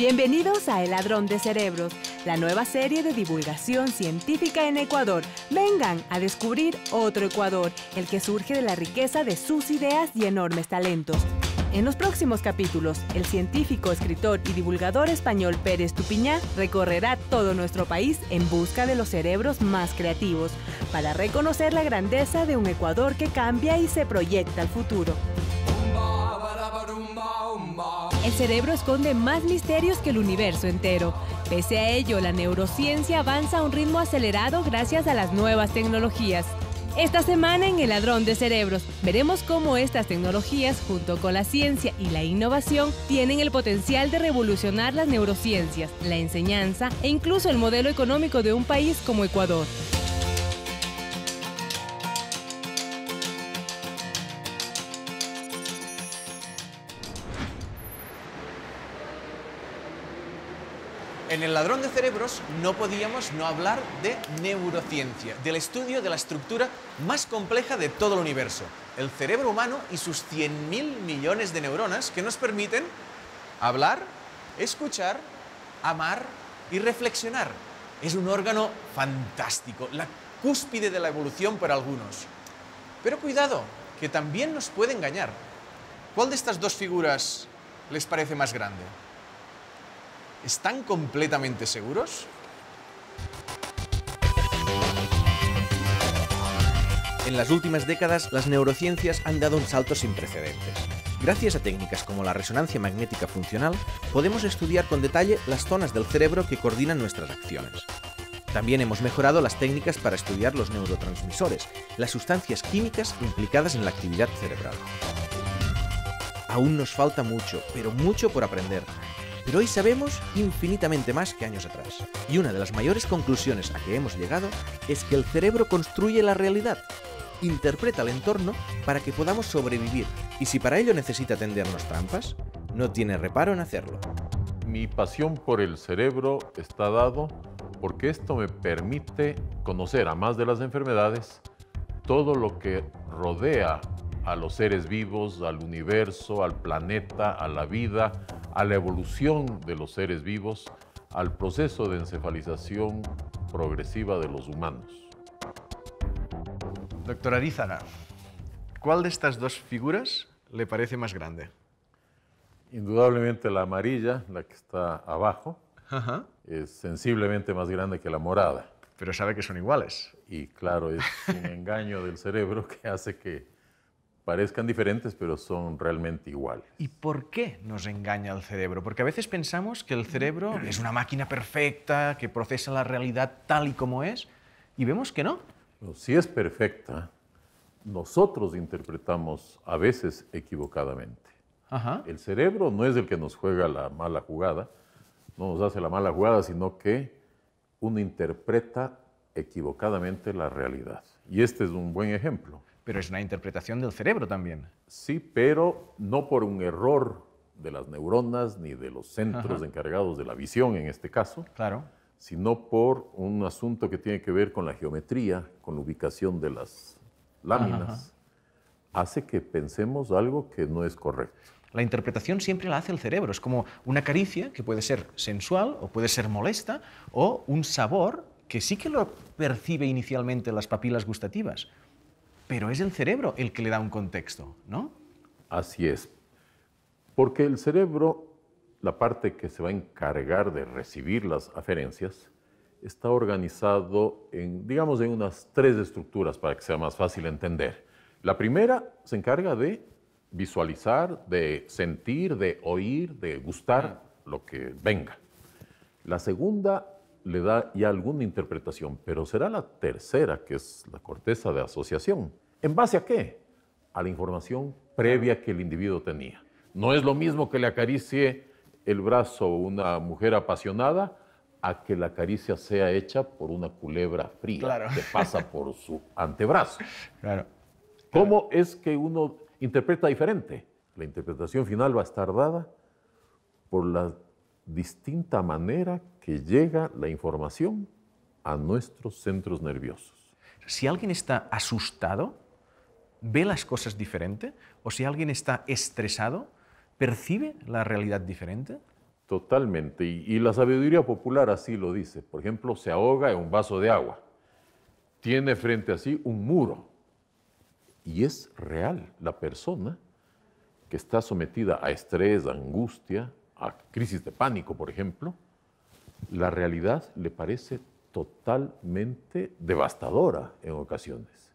Bienvenidos a El Ladrón de Cerebros, la nueva serie de divulgación científica en Ecuador. Vengan a descubrir otro Ecuador, el que surge de la riqueza de sus ideas y enormes talentos. En los próximos capítulos, el científico, escritor y divulgador español Pérez Tupiñá recorrerá todo nuestro país en busca de los cerebros más creativos, para reconocer la grandeza de un Ecuador que cambia y se proyecta al futuro. El cerebro esconde más misterios que el universo entero. Pese a ello, la neurociencia avanza a un ritmo acelerado gracias a las nuevas tecnologías. Esta semana en El Ladrón de Cerebros veremos cómo estas tecnologías, junto con la ciencia y la innovación, tienen el potencial de revolucionar las neurociencias, la enseñanza e incluso el modelo económico de un país como Ecuador. En El Ladrón de Cerebros no podíamos no hablar de neurociencia, del estudio de la estructura más compleja de todo el universo, el cerebro humano y sus 100.000 millones de neuronas que nos permiten hablar, escuchar, amar y reflexionar. Es un órgano fantástico, la cúspide de la evolución para algunos. Pero cuidado, que también nos puede engañar. ¿Cuál de estas dos figuras les parece más grande? ¿Están completamente seguros? En las últimas décadas, las neurociencias han dado un salto sin precedentes. Gracias a técnicas como la resonancia magnética funcional, podemos estudiar con detalle las zonas del cerebro que coordinan nuestras acciones. También hemos mejorado las técnicas para estudiar los neurotransmisores, las sustancias químicas implicadas en la actividad cerebral. Aún nos falta mucho, pero mucho por aprender. Pero hoy sabemos infinitamente más que años atrás. Y una de las mayores conclusiones a que hemos llegado es que el cerebro construye la realidad, interpreta el entorno para que podamos sobrevivir. Y si para ello necesita tendernos trampas, no tiene reparo en hacerlo. Mi pasión por el cerebro está dado porque esto me permite conocer, a más de las enfermedades, todo lo que rodea a los seres vivos, al universo, al planeta, a la vida, a la evolución de los seres vivos, al proceso de encefalización progresiva de los humanos. Doctor Arízaga, ¿cuál de estas dos figuras le parece más grande? Indudablemente la amarilla, la que está abajo, es sensiblemente más grande que la morada. Pero sabe que son iguales. Y claro, es un engaño del cerebro que hace que parezcan diferentes, pero son realmente iguales. ¿Y por qué nos engaña el cerebro? Porque a veces pensamos que el cerebro es una máquina perfecta, que procesa la realidad tal y como es, y vemos que no. No, si es perfecta, nosotros interpretamos a veces equivocadamente. El cerebro no es el que nos juega la mala jugada, no nos hace la mala jugada, sino que uno interpreta equivocadamente la realidad. Y este es un buen ejemplo. Pero es una interpretación del cerebro también. Sí, pero no por un error de las neuronas ni de los centros encargados de la visión en este caso, Claro. sino por un asunto que tiene que ver con la geometría, con la ubicación de las láminas, hace que pensemos algo que no es correcto. La interpretación siempre la hace el cerebro. Es como una caricia que puede ser sensual o puede ser molesta, o un sabor que sí que lo percibe inicialmente las papilas gustativas. Pero es el cerebro el que le da un contexto, ¿no? Así es. Porque el cerebro, la parte que se va a encargar de recibir las aferencias, está organizado en, digamos, en unas 3 estructuras para que sea más fácil entender. La primera se encarga de visualizar, de sentir, de oír, de gustar lo que venga. La segunda le da ya alguna interpretación, pero será la tercera, que es la corteza de asociación. ¿En base a qué? A la información previa que el individuo tenía. No es lo mismo que le acaricie el brazo una mujer apasionada a que la caricia sea hecha por una culebra fría que pasa por su antebrazo. ¿Cómo es que uno interpreta diferente? La interpretación final va a estar dada por la distinta manera que llega la información a nuestros centros nerviosos. Si alguien está asustado, ¿ve las cosas diferente? ¿O si alguien está estresado, percibe la realidad diferente? Totalmente. Y la sabiduría popular así lo dice. Por ejemplo, se ahoga en un vaso de agua. Tiene frente a sí un muro. Y es real. La persona que está sometida a estrés, a angustia, a crisis de pánico, por ejemplo, la realidad le parece totalmente devastadora en ocasiones.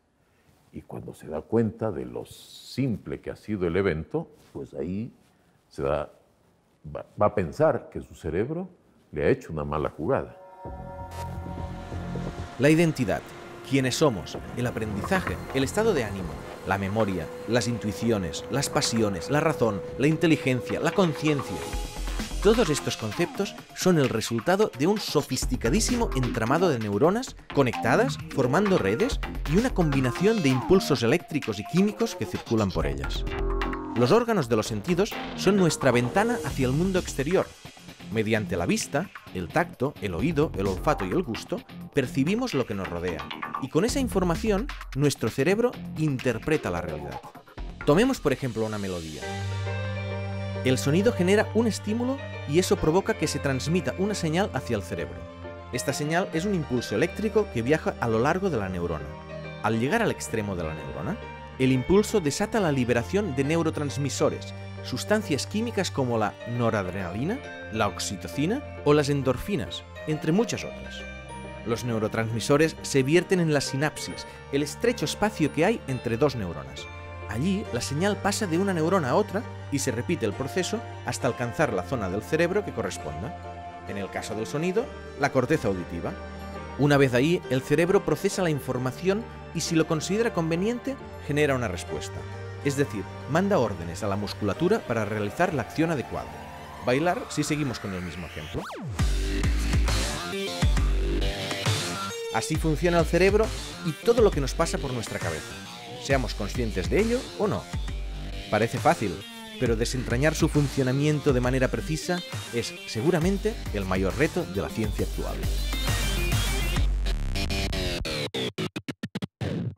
Y cuando se da cuenta de lo simple que ha sido el evento, pues ahí va a pensar que su cerebro le ha hecho una mala jugada. La identidad, quiénes somos, el aprendizaje, el estado de ánimo, la memoria, las intuiciones, las pasiones, la razón, la inteligencia, la conciencia. Todos estos conceptos son el resultado de un sofisticadísimo entramado de neuronas conectadas, formando redes y una combinación de impulsos eléctricos y químicos que circulan por ellas. Los órganos de los sentidos son nuestra ventana hacia el mundo exterior. Mediante la vista, el tacto, el oído, el olfato y el gusto, percibimos lo que nos rodea. Y con esa información, nuestro cerebro interpreta la realidad. Tomemos, por ejemplo, una melodía. El sonido genera un estímulo y eso provoca que se transmita una señal hacia el cerebro. Esta señal es un impulso eléctrico que viaja a lo largo de la neurona. Al llegar al extremo de la neurona, el impulso desata la liberación de neurotransmisores, sustancias químicas como la noradrenalina, la oxitocina o las endorfinas, entre muchas otras. Los neurotransmisores se vierten en las sinapsis, el estrecho espacio que hay entre dos neuronas. Allí, la señal pasa de una neurona a otra y se repite el proceso hasta alcanzar la zona del cerebro que corresponda. En el caso del sonido, la corteza auditiva. Una vez ahí, el cerebro procesa la información y si lo considera conveniente, genera una respuesta. Es decir, manda órdenes a la musculatura para realizar la acción adecuada. Bailar si seguimos con el mismo ejemplo. Así funciona el cerebro y todo lo que nos pasa por nuestra cabeza, seamos conscientes de ello o no. Parece fácil, pero desentrañar su funcionamiento de manera precisa es seguramente el mayor reto de la ciencia actual.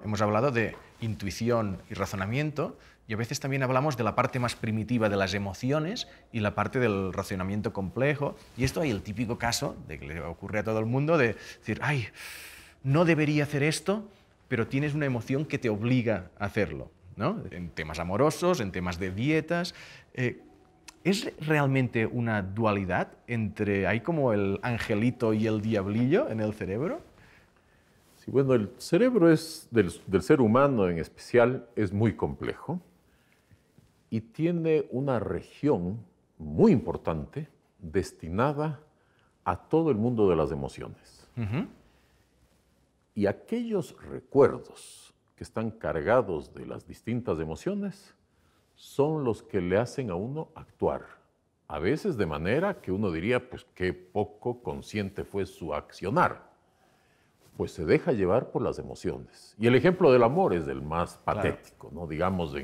Hemos hablado de intuición y razonamiento y a veces también hablamos de la parte más primitiva de las emociones y la parte del razonamiento complejo. Y esto hay el típico caso de que le ocurre a todo el mundo de decir, ay, no debería hacer esto, pero tienes una emoción que te obliga a hacerlo, ¿no? En temas amorosos, en temas de dietas. ¿Es realmente una dualidad entre, hay como el angelito y el diablillo en el cerebro? Sí, bueno, el cerebro del ser humano en especial es muy complejo y tiene una región muy importante destinada a todo el mundo de las emociones. Y aquellos recuerdos que están cargados de las distintas emociones son los que le hacen a uno actuar. A veces de manera que uno diría, pues qué poco consciente fue su accionar. Pues se deja llevar por las emociones. Y el ejemplo del amor es el más patético, ¿no? Digamos,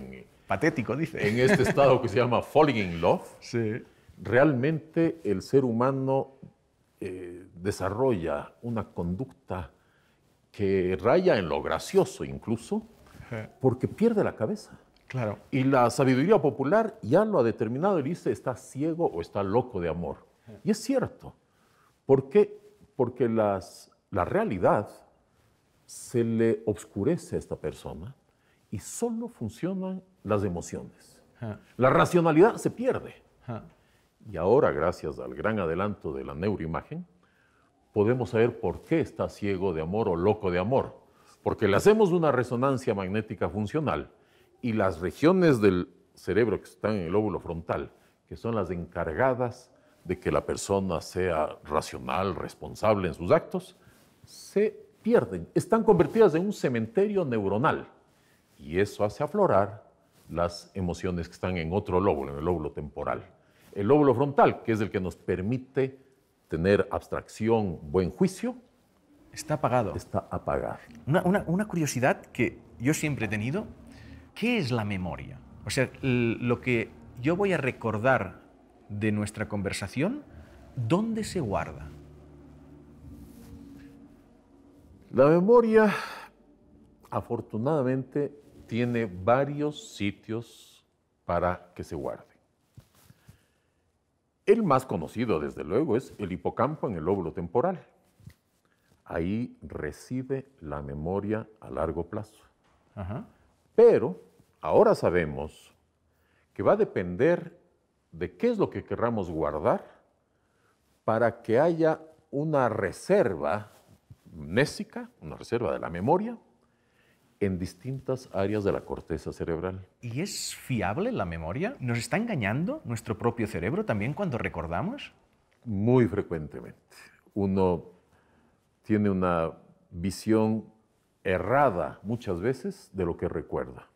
patético, dice. En este estado que se llama falling in love, sí. Realmente el ser humano desarrolla una conducta que raya en lo gracioso incluso, porque pierde la cabeza. Claro. Y la sabiduría popular ya lo ha determinado y dice, está ciego o está loco de amor. Y es cierto. ¿Por qué? Porque la realidad se le obscurece a esta persona y solo funcionan las emociones. La racionalidad se pierde. Y ahora, gracias al gran adelanto de la neuroimagen, podemos saber por qué está ciego de amor o loco de amor. Porque le hacemos una resonancia magnética funcional y las regiones del cerebro que están en el lóbulo frontal, que son las encargadas de que la persona sea racional, responsable en sus actos, se pierden, están convertidas en un cementerio neuronal y eso hace aflorar las emociones que están en otro lóbulo, en el lóbulo temporal. El lóbulo frontal, que es el que nos permite tener abstracción, buen juicio, está apagado. Está apagado. Una curiosidad que yo siempre he tenido, ¿qué es la memoria? O sea, lo que yo voy a recordar de nuestra conversación, ¿dónde se guarda? La memoria, afortunadamente, tiene varios sitios para que se guarde. El más conocido, desde luego, es el hipocampo en el lóbulo temporal. Ahí reside la memoria a largo plazo. Ajá. Pero ahora sabemos que va a depender de qué es lo que querramos guardar para que haya una reserva mnésica, una reserva de la memoria, en distintas áreas de la corteza cerebral. ¿Y es fiable la memoria? ¿Nos está engañando nuestro propio cerebro también cuando recordamos? Muy frecuentemente. Uno tiene una visión errada muchas veces de lo que recuerda.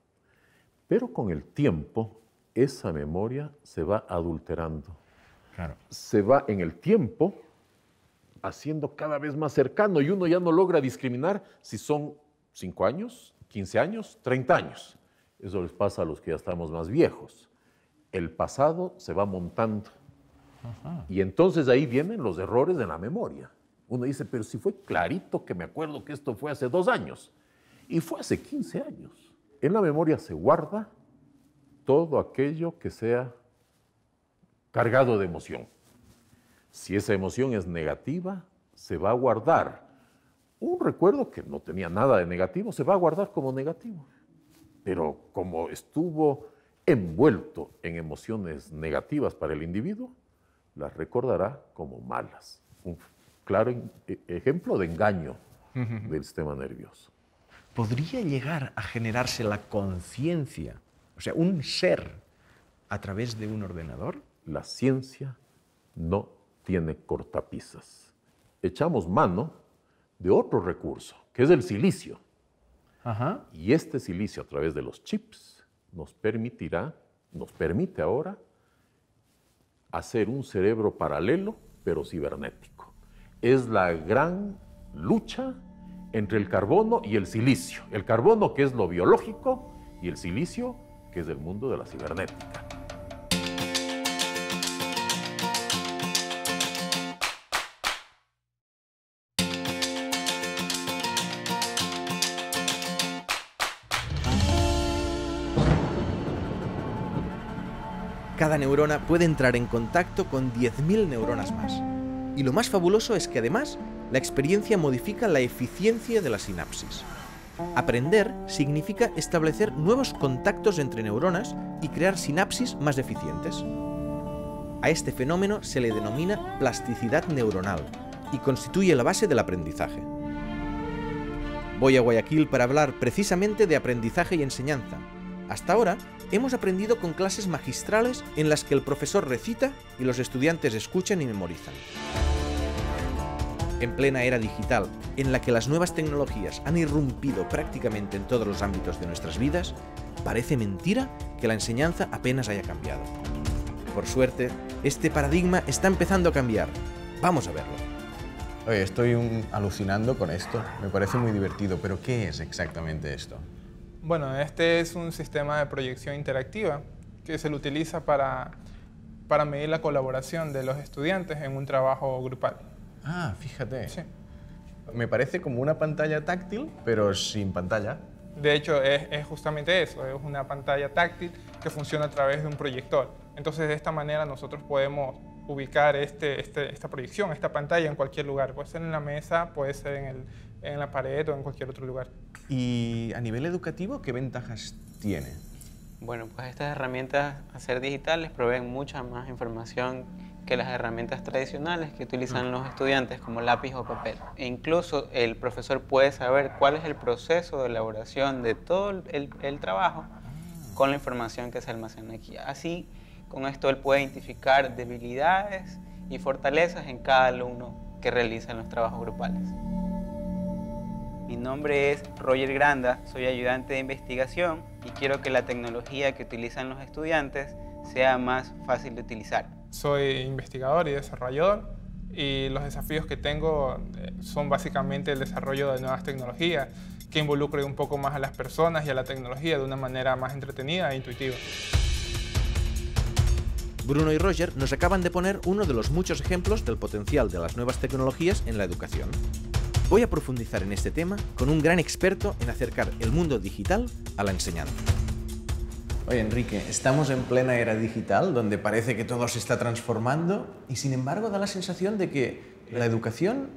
Pero con el tiempo, esa memoria se va adulterando. Claro. Se va en el tiempo haciendo cada vez más cercano y uno ya no logra discriminar si son 5 años, 15 años, 30 años. Eso les pasa a los que ya estamos más viejos. El pasado se va montando. Ajá. Y entonces ahí vienen los errores de la memoria. Uno dice, pero si fue clarito que me acuerdo que esto fue hace 2 años. Y fue hace 15 años. En la memoria se guarda todo aquello que sea cargado de emoción. Si esa emoción es negativa, se va a guardar. Un recuerdo que no tenía nada de negativo, se va a guardar como negativo. Pero como estuvo envuelto en emociones negativas para el individuo, las recordará como malas. Un claro ejemplo de engaño del sistema nervioso. ¿Podría llegar a generarse la conciencia, o sea, un ser, a través de un ordenador? La ciencia no tiene cortapisas. Echamos mano de otro recurso, que es el silicio. Ajá. Y este silicio, a través de los chips, nos permite ahora hacer un cerebro paralelo, pero cibernético. Es la gran lucha entre el carbono y el silicio. El carbono, que es lo biológico, y el silicio, que es el mundo de la cibernética. Cada neurona puede entrar en contacto con 10.000 neuronas más. Y lo más fabuloso es que además, la experiencia modifica la eficiencia de la sinapsis. Aprender significa establecer nuevos contactos entre neuronas y crear sinapsis más eficientes. A este fenómeno se le denomina plasticidad neuronal y constituye la base del aprendizaje. Voy a Guayaquil para hablar precisamente de aprendizaje y enseñanza. Hasta ahora, hemos aprendido con clases magistrales en las que el profesor recita y los estudiantes escuchan y memorizan. En plena era digital, en la que las nuevas tecnologías han irrumpido prácticamente en todos los ámbitos de nuestras vidas, parece mentira que la enseñanza apenas haya cambiado. Por suerte, este paradigma está empezando a cambiar. Vamos a verlo. Oye, estoy alucinando con esto. Me parece muy divertido, pero ¿qué es exactamente esto? Bueno, este es un sistema de proyección interactiva que se le utiliza para medir la colaboración de los estudiantes en un trabajo grupal. Ah, fíjate. Sí. Me parece como una pantalla táctil, pero sin pantalla. De hecho, es justamente eso, es una pantalla táctil que funciona a través de un proyector. Entonces, de esta manera nosotros podemos ubicar esta proyección, esta pantalla en cualquier lugar. Puede ser en la mesa, puede ser en la pared o en cualquier otro lugar. Y a nivel educativo, ¿qué ventajas tiene? Bueno, pues estas herramientas a ser digitales proveen mucha más información que las herramientas tradicionales que utilizan los estudiantes como lápiz o papel. E incluso el profesor puede saber cuál es el proceso de elaboración de todo el trabajo con la información que se almacena aquí. Así, con esto él puede identificar debilidades y fortalezas en cada alumno que realiza los trabajos grupales. Mi nombre es Roger Granda, soy ayudante de investigación y quiero que la tecnología que utilizan los estudiantes sea más fácil de utilizar. Soy investigador y desarrollador y los desafíos que tengo son básicamente el desarrollo de nuevas tecnologías que involucren un poco más a las personas y a la tecnología de una manera más entretenida e intuitiva. Bruno y Roger nos acaban de poner uno de los muchos ejemplos del potencial de las nuevas tecnologías en la educación. Voy a profundizar en este tema con un gran experto en acercar el mundo digital a la enseñanza. Oye, Enrique, estamos en plena era digital, donde parece que todo se está transformando y, sin embargo, da la sensación de que la educación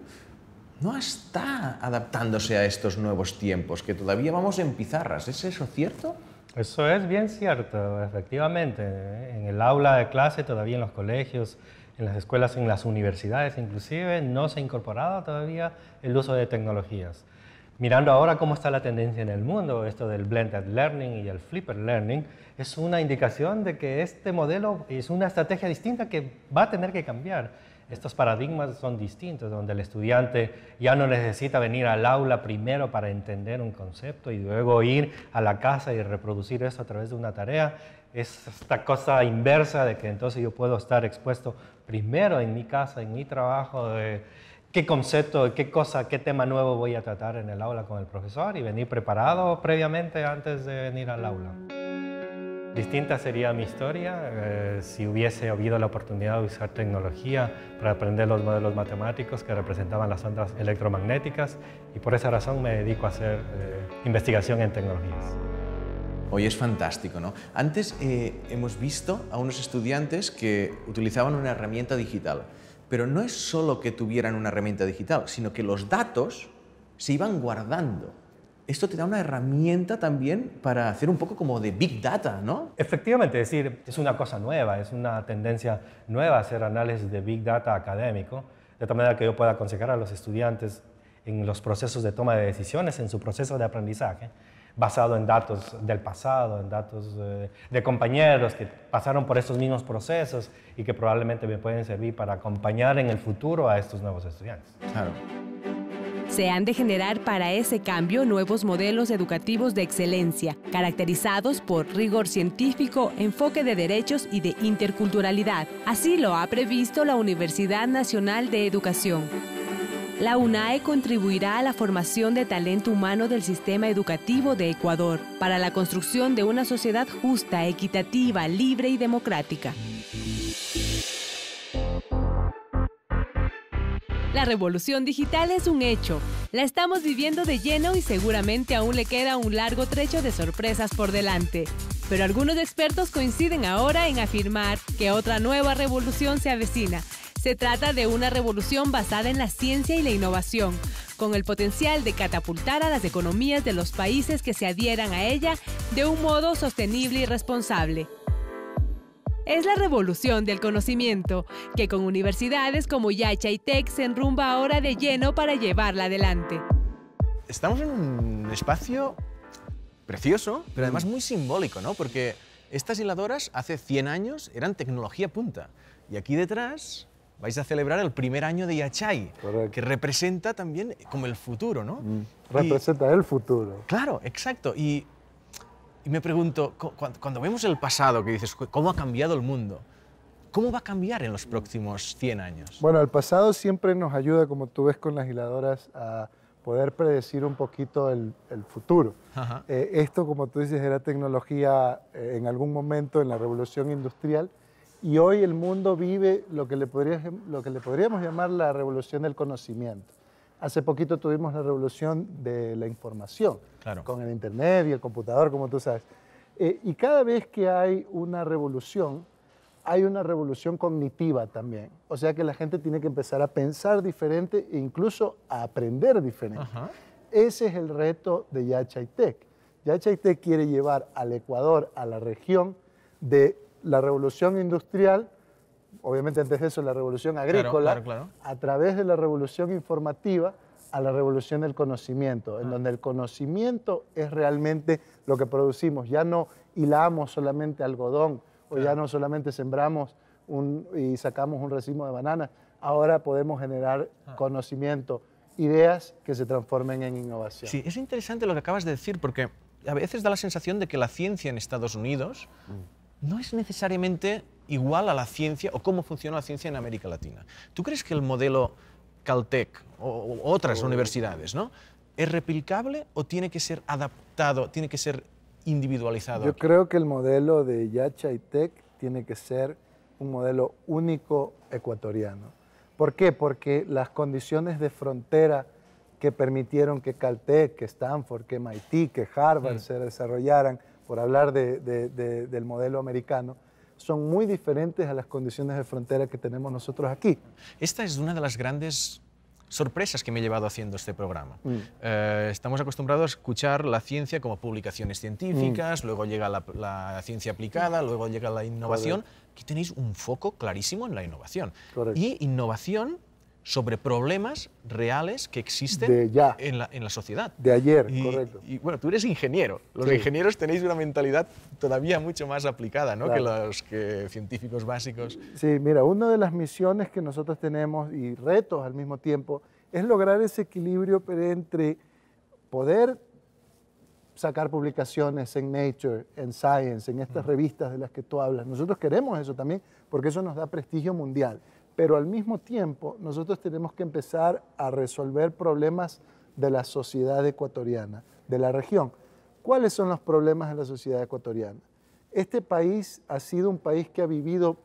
no está adaptándose a estos nuevos tiempos, que todavía vamos en pizarras. ¿Es eso cierto? Eso es bien cierto, efectivamente. En el aula de clase, todavía en los colegios, en las escuelas, en las universidades inclusive, no se ha incorporado todavía el uso de tecnologías. Mirando ahora cómo está la tendencia en el mundo, esto del blended learning y el flipped learning, es una indicación de que este modelo es una estrategia distinta que va a tener que cambiar. Estos paradigmas son distintos, donde el estudiante ya no necesita venir al aula primero para entender un concepto y luego ir a la casa y reproducir eso a través de una tarea. Es esta cosa inversa de que entonces yo puedo estar expuesto primero en mi casa, en mi trabajo, de qué concepto, qué cosa, qué tema nuevo voy a tratar en el aula con el profesor y venir preparado previamente antes de venir al aula. Distinta sería mi historia si hubiese habido la oportunidad de usar tecnología para aprender los modelos matemáticos que representaban las ondas electromagnéticas y por esa razón me dedico a hacer investigación en tecnologías. Hoy es fantástico, ¿no? Antes hemos visto a unos estudiantes que utilizaban una herramienta digital, pero no es solo que tuvieran una herramienta digital, sino que los datos se iban guardando. Esto te da una herramienta también para hacer un poco como de Big Data, ¿no? Efectivamente, es decir, es una cosa nueva, es una tendencia nueva hacer análisis de Big Data académico, de tal manera que yo pueda aconsejar a los estudiantes en los procesos de toma de decisiones, en su proceso de aprendizaje, basado en datos del pasado, en datos de compañeros que pasaron por estos mismos procesos y que probablemente me pueden servir para acompañar en el futuro a estos nuevos estudiantes. Claro. Se han de generar para ese cambio nuevos modelos educativos de excelencia, caracterizados por rigor científico, enfoque de derechos y de interculturalidad. Así lo ha previsto la Universidad Nacional de Educación. La UNAE contribuirá a la formación de talento humano del sistema educativo de Ecuador para la construcción de una sociedad justa, equitativa, libre y democrática. La revolución digital es un hecho. La estamos viviendo de lleno y seguramente aún le queda un largo trecho de sorpresas por delante. Pero algunos expertos coinciden ahora en afirmar que otra nueva revolución se avecina. Se trata de una revolución basada en la ciencia y la innovación, con el potencial de catapultar a las economías de los países que se adhieran a ella de un modo sostenible y responsable. Es la revolución del conocimiento, que con universidades como Yachai-Tec se enrumba ahora de lleno para llevarla adelante. Estamos en un espacio precioso, pero además muy simbólico, ¿no? Porque estas hiladoras hace 100 años eran tecnología punta. Y aquí detrás vais a celebrar el primer año de Yachai, que representa también como el futuro, ¿no? Representa el futuro. Claro, exacto. Y me pregunto, cuando vemos el pasado, que dices, ¿cómo ha cambiado el mundo? ¿Cómo va a cambiar en los próximos 100 años? Bueno, el pasado siempre nos ayuda, como tú ves con las hiladoras, a poder predecir un poquito el futuro. Esto, como tú dices, era tecnología en algún momento en la revolución industrial y hoy el mundo vive lo que le podríamos llamar la revolución del conocimiento. Hace poquito tuvimos la revolución de la información, claro, con el internet y el computador, como tú sabes. Y cada vez que hay una revolución cognitiva también. O sea que la gente tiene que empezar a pensar diferente e incluso a aprender diferente. Ese es el reto de Yachai-Tec. Yachai-Tec quiere llevar al Ecuador, a la región de la revolución industrial, obviamente antes de eso la revolución agrícola, claro. A través de la revolución informativa a la revolución del conocimiento, en donde el conocimiento es realmente lo que producimos. Ya no hilamos solamente algodón, o ya no solamente sembramos y sacamos un racimo de bananas, ahora podemos generar conocimiento, ideas que se transformen en innovación. Sí, es interesante lo que acabas de decir, porque a veces da la sensación de que la ciencia en Estados Unidos no es necesariamente igual a la ciencia o cómo funciona la ciencia en América Latina. ¿Tú crees que el modelo Caltech o otras universidades, ¿no?, es replicable o tiene que ser adaptado, tiene que ser individualizado? Yo creo que el modelo de Yachai-Tec tiene que ser un modelo único ecuatoriano. ¿Por qué? Porque las condiciones de frontera que permitieron que Caltech, que Stanford, que MIT, que Harvard se desarrollaran, por hablar del modelo americano, son muy diferentes a las condiciones de frontera que tenemos nosotros aquí. Esta es una de las grandes sorpresas que me he llevado haciendo este programa. Estamos acostumbrados a escuchar la ciencia como publicaciones científicas, luego llega la ciencia aplicada, luego llega la innovación. Correcto. Aquí tenéis un foco clarísimo en la innovación. Correcto. Y innovación sobre problemas reales que existen De ya. en la sociedad. De ayer, Y, correcto. y bueno, tú eres ingeniero. Los Sí. ingenieros tenéis una mentalidad todavía mucho más aplicada, ¿no? Claro. que científicos básicos. Sí, mira, una de las misiones que nosotros tenemos y retos al mismo tiempo es lograr ese equilibrio entre poder sacar publicaciones en Nature, en Science, en estas revistas de las que tú hablas. Nosotros queremos eso también porque eso nos da prestigio mundial. Pero al mismo tiempo nosotros tenemos que empezar a resolver problemas de la sociedad ecuatoriana, de la región. ¿Cuáles son los problemas de la sociedad ecuatoriana? Este país ha sido un país que ha vivido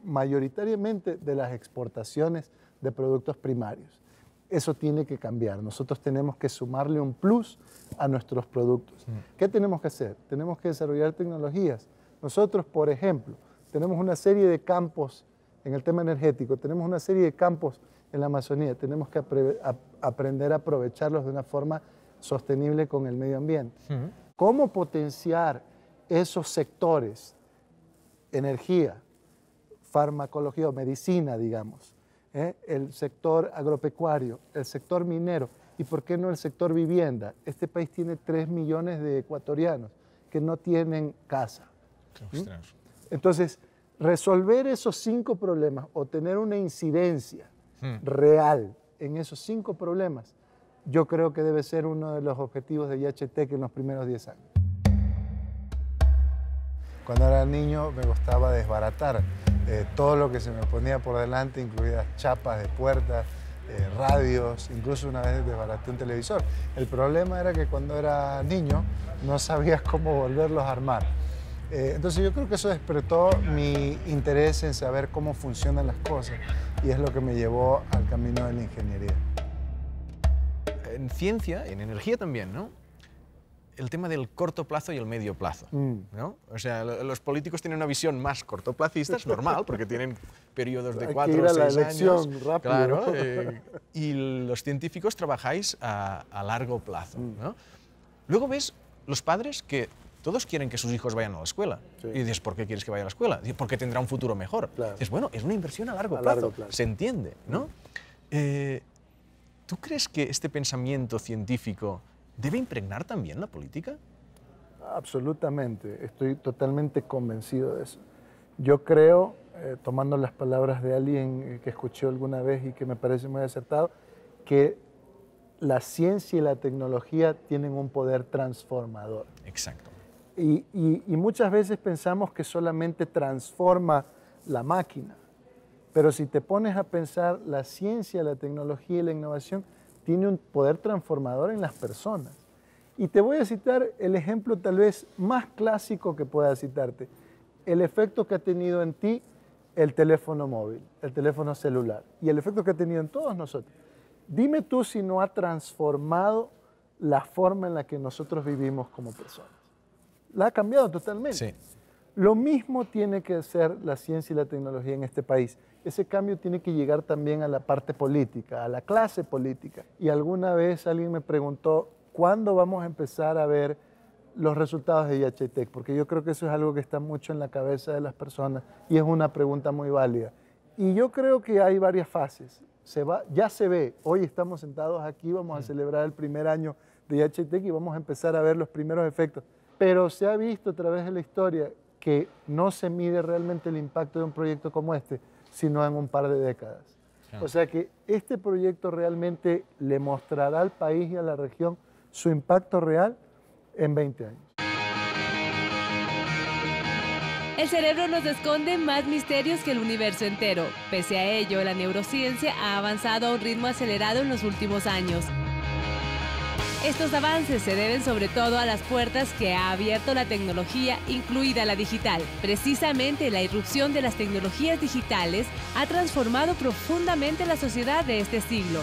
mayoritariamente de las exportaciones de productos primarios. Eso tiene que cambiar. Nosotros tenemos que sumarle un plus a nuestros productos. ¿Qué tenemos que hacer? Tenemos que desarrollar tecnologías. Nosotros, por ejemplo, tenemos una serie de campos en el tema energético, tenemos una serie de campos en la Amazonía, tenemos que aprender a aprovecharlos de una forma sostenible con el medio ambiente. ¿Cómo potenciar esos sectores, energía, farmacología o medicina, digamos, el sector agropecuario, el sector minero y, ¿por qué no, el sector vivienda? Este país tiene 3 millones de ecuatorianos que no tienen casa. Entonces, resolver esos 5 problemas o tener una incidencia real en esos 5 problemas, yo creo que debe ser uno de los objetivos de IHTEC en los primeros 10 años. Cuando era niño me gustaba desbaratar todo lo que se me ponía por delante, incluidas chapas de puertas, radios, incluso una vez desbaraté un televisor. El problema era que cuando era niño no sabías cómo volverlos a armar. Entonces yo creo que eso despertó mi interés en saber cómo funcionan las cosas y es lo que me llevó al camino de la ingeniería. En ciencia, en energía también, ¿no? El tema del corto plazo y el medio plazo, ¿no? O sea, los políticos tienen una visión más cortoplacista, es normal, porque tienen periodos de 4 o 6 años. Rápido. Claro, y los científicos trabajáis a largo plazo, ¿no? Luego ves los padres que todos quieren que sus hijos vayan a la escuela. Sí. Y dices, ¿por qué quieres que vaya a la escuela? Dices, porque tendrá un futuro mejor. Claro. Dices, bueno, es una inversión a largo largo plazo. plazo. Se entiende, ¿no? ¿Tú crees que este pensamiento científico debe impregnar también la política? Absolutamente, estoy totalmente convencido de eso. Yo creo, tomando las palabras de alguien que escuché alguna vez y que me parece muy acertado, que la ciencia y la tecnología tienen un poder transformador. Exacto. Y muchas veces pensamos que solamente transforma la máquina, pero si te pones a pensar, la ciencia, la tecnología y la innovación tiene un poder transformador en las personas. Y te voy a citar el ejemplo tal vez más clásico que pueda citarte, el efecto que ha tenido en ti el teléfono móvil, el teléfono celular, y el efecto que ha tenido en todos nosotros. Dime tú si no ha transformado la forma en la que nosotros vivimos como personas. La ha cambiado totalmente. Sí. Lo mismo tiene que hacer la ciencia y la tecnología en este país. Ese cambio tiene que llegar también a la parte política, a la clase política. Y alguna vez alguien me preguntó, ¿cuándo vamos a empezar a ver los resultados de IHTEC? Porque yo creo que eso es algo que está mucho en la cabeza de las personas y es una pregunta muy válida. Y yo creo que hay varias fases. Ya se ve, hoy estamos sentados aquí, vamos a celebrar el primer año de IHTEC y vamos a empezar a ver los primeros efectos. Pero se ha visto a través de la historia que no se mide realmente el impacto de un proyecto como este, sino en un par de décadas. O sea que este proyecto realmente le mostrará al país y a la región su impacto real en 20 años. El cerebro nos esconde más misterios que el universo entero. Pese a ello, la neurociencia ha avanzado a un ritmo acelerado en los últimos años. Estos avances se deben sobre todo a las puertas que ha abierto la tecnología, incluida la digital. Precisamente la irrupción de las tecnologías digitales ha transformado profundamente la sociedad de este siglo.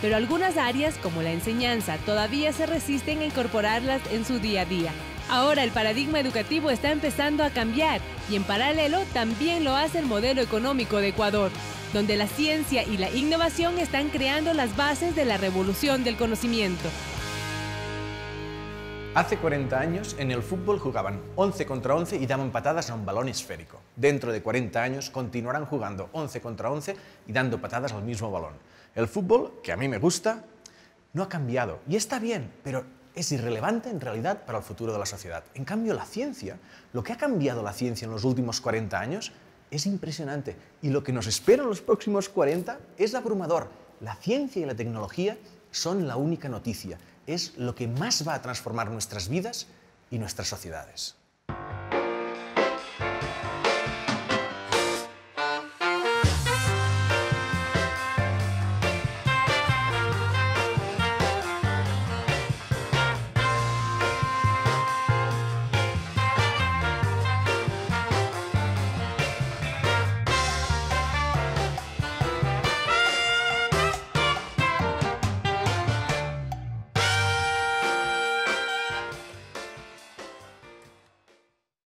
Pero algunas áreas, como la enseñanza, todavía se resisten a incorporarlas en su día a día. Ahora el paradigma educativo está empezando a cambiar y en paralelo también lo hace el modelo económico de Ecuador, donde la ciencia y la innovación están creando las bases de la revolución del conocimiento. Hace 40 años en el fútbol jugaban 11 contra 11 y daban patadas a un balón esférico. Dentro de 40 años continuarán jugando 11 contra 11 y dando patadas al mismo balón. El fútbol, que a mí me gusta, no ha cambiado y está bien, pero es irrelevante en realidad para el futuro de la sociedad. En cambio, la ciencia, lo que ha cambiado la ciencia en los últimos 40 años es impresionante y lo que nos espera en los próximos 40 es abrumador. La ciencia y la tecnología son la única noticia, es lo que más va a transformar nuestras vidas y nuestras sociedades.